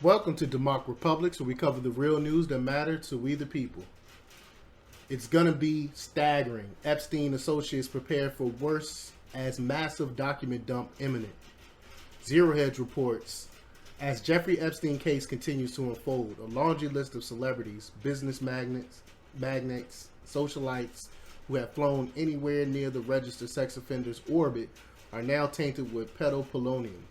Welcome to DEMOCREPUBLIX, where we cover the real news that matter to we the people. It's gonna be staggering. Epstein associates prepare for worse as massive document dump imminent. Zero Hedge reports, as Jeffrey Epstein case continues to unfold, a laundry list of celebrities, business magnates, socialites who have flown anywhere near the registered sex offender's orbit are now tainted with pedopolonium.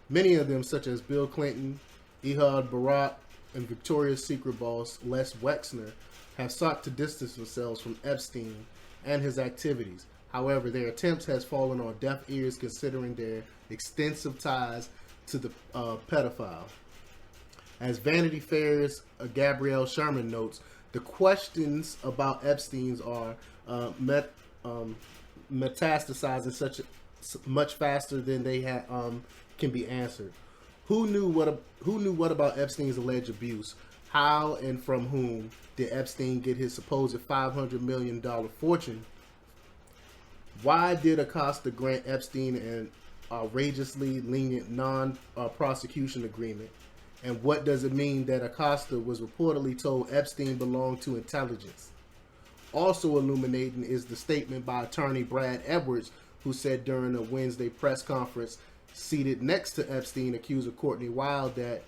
Many of them, such as Bill Clinton, Ehud Barak, and Victoria's Secret boss Les Wexner, have sought to distance themselves from Epstein and his activities. However, their attempts has fallen on deaf ears considering their extensive ties to the pedophile. As Vanity Fair's Gabrielle Sherman notes, the questions about Epstein's are metastasizing much faster than they can be answered. Who knew what about Epstein's alleged abuse? How and from whom did Epstein get his supposed $500 million fortune? Why did Acosta grant Epstein an outrageously lenient non-prosecution agreement? And what does it mean that Acosta was reportedly told Epstein belonged to intelligence? Also illuminating is the statement by attorney Brad Edwards, who said during a Wednesday press conference seated next to Epstein accuser Courtney Wild that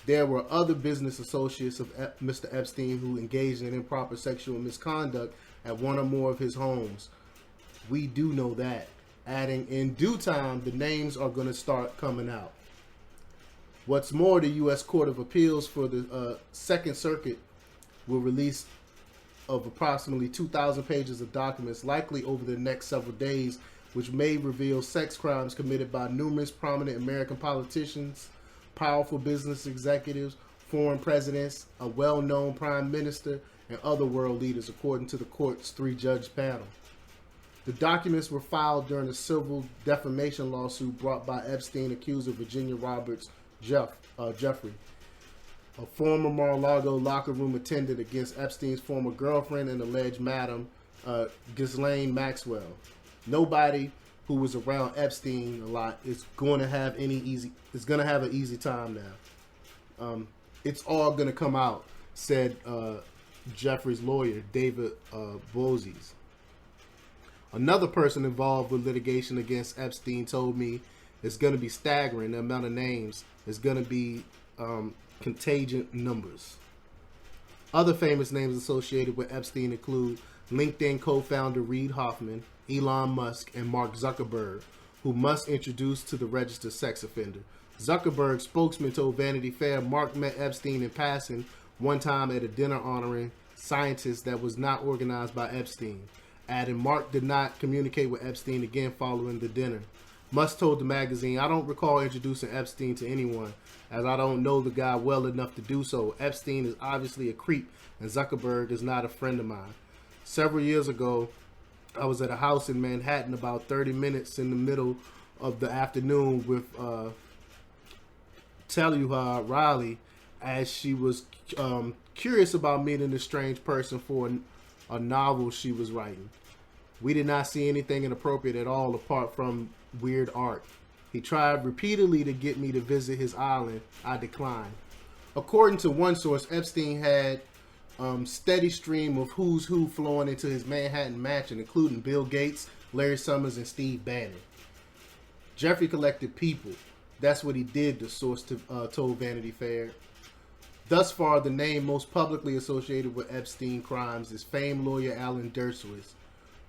there were other business associates of Mr. Epstein who engaged in improper sexual misconduct at one or more of his homes. We do know that. Adding, in due time, the names are going to start coming out. What's more, the U.S. Court of Appeals for the Second Circuit will release of approximately 2,000 pages of documents, likely over the next several days, which may reveal sex crimes committed by numerous prominent American politicians, powerful business executives, foreign presidents, a well-known prime minister, and other world leaders, according to the court's three-judge panel. The documents were filed during a civil defamation lawsuit brought by Epstein accuser Virginia Roberts Jeffrey, a former Mar-a-Lago locker room attendant, against Epstein's former girlfriend and alleged madam, Ghislaine Maxwell. Nobody who was around Epstein a lot is going to have an easy time now. It's all going to come out, said Jeffrey's lawyer, David Bozies. Another person involved with litigation against Epstein told me it's going to be staggering. The amount of names is going to be contagion numbers. Other famous names associated with Epstein include LinkedIn co-founder Reid Hoffman, Elon Musk, and Mark Zuckerberg, who Musk introduced to the registered sex offender. Zuckerberg's spokesman told Vanity Fair Mark met Epstein in passing one time at a dinner honoring scientists that was not organized by Epstein, adding Mark did not communicate with Epstein again following the dinner. Musk told the magazine, "I don't recall introducing Epstein to anyone, as I don't know the guy well enough to do so. Epstein is obviously a creep, and Zuckerberg is not a friend of mine. Several years ago, I was at a house in Manhattan about 30 minutes in the middle of the afternoon with Taluha Riley, as she was curious about meeting this strange person for a novel she was writing. We did not see anything inappropriate at all apart from weird art. He tried repeatedly to get me to visit his island. I declined." According to one source, Epstein had steady stream of who's who flowing into his Manhattan mansion, including Bill Gates, Larry Summers, and Steve Bannon. Jeffrey collected people. That's what he did, the source told Vanity Fair. Thus far, the name most publicly associated with Epstein crimes is famed lawyer Alan Dershowitz,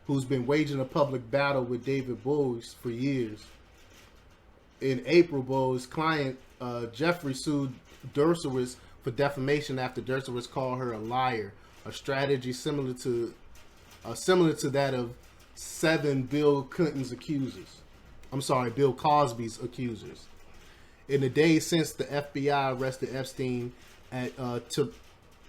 who's been waging a public battle with David Boies for years. In April, Boies' client Jeffrey sued Dershowitz for defamation after Dershowitz called her a liar, a strategy similar to that of 7 Bill Cosby's accusers. In the days since the FBI arrested Epstein at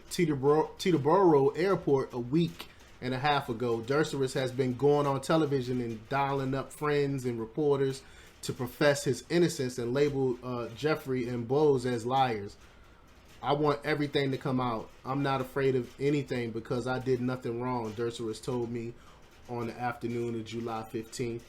Teterboro Airport a week and a half ago, Dershowitz has been going on television and dialing up friends and reporters to profess his innocence and label Jeffrey and Boies as liars. "I want everything to come out. I'm not afraid of anything because I did nothing wrong," Dershowitz told me on the afternoon of July 15th.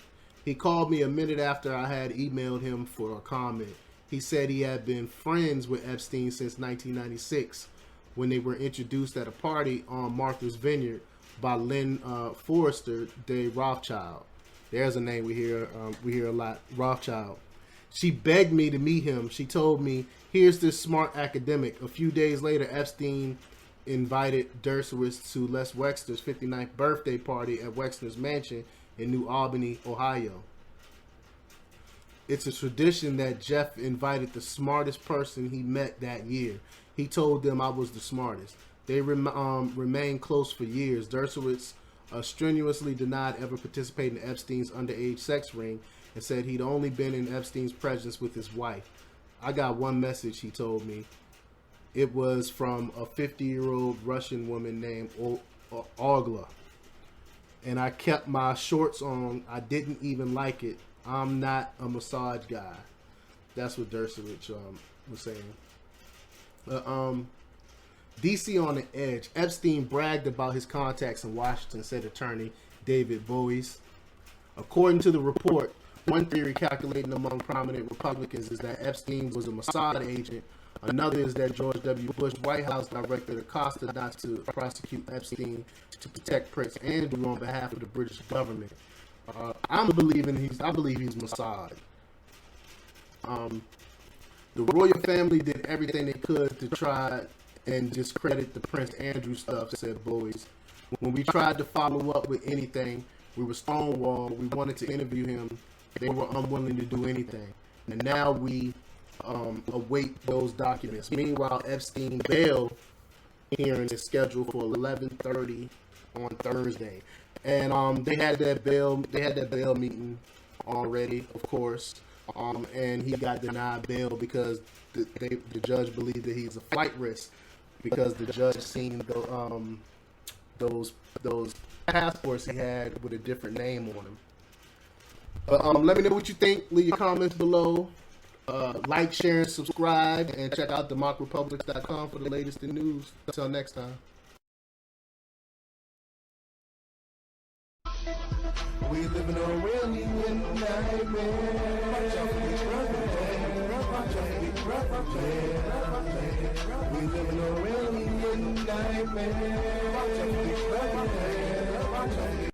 He called me a minute after I had emailed him for a comment. He said he had been friends with Epstein since 1996 when they were introduced at a party on Martha's Vineyard by Lynn Forrester de Rothschild. There's a name we hear a lot, Rothschild. She begged me to meet him. She told me, here's this smart academic. A few days later, Epstein invited Dershowitz to Les Wexner's 59th birthday party at Wexner's mansion in New Albany, Ohio. It's a tradition that Jeff invited the smartest person he met that year. He told them I was the smartest. They remained close for years. Dershowitz strenuously denied ever participating in Epstein's underage sex ring and said he'd only been in Epstein's presence with his wife. I got one message, he told me. It was from a 50-year-old Russian woman named Olga. And I kept my shorts on. I didn't even like it. I'm not a massage guy. That's what Dershowitz was saying. DC on the edge. Epstein bragged about his contacts in Washington, said attorney David Boies. According to the report, one theory calculating among prominent Republicans is that Epstein was a Mossad agent. Another is that George W. Bush White House directed Acosta not to prosecute Epstein to protect Prince Andrew on behalf of the British government. I believe he's Mossad. The royal family did everything they could to try and discredit the Prince Andrew stuff, said Boies. When we tried to follow up with anything, we were stonewalled. We wanted to interview him. They were unwilling to do anything. And now we await those documents. Meanwhile, Epstein bail hearing is scheduled for 11:30 on Thursday. And they had that bail meeting already, of course. And he got denied bail because the judge believed that he's a flight risk, because the judge seen those passports he had with a different name on them. But let me know what you think. Leave your comments below. Like, share, and subscribe, and check out DEMOCREPUBLIX.com for the latest in news. Until next time. We live in a really nightmare. We live in a really nightmare.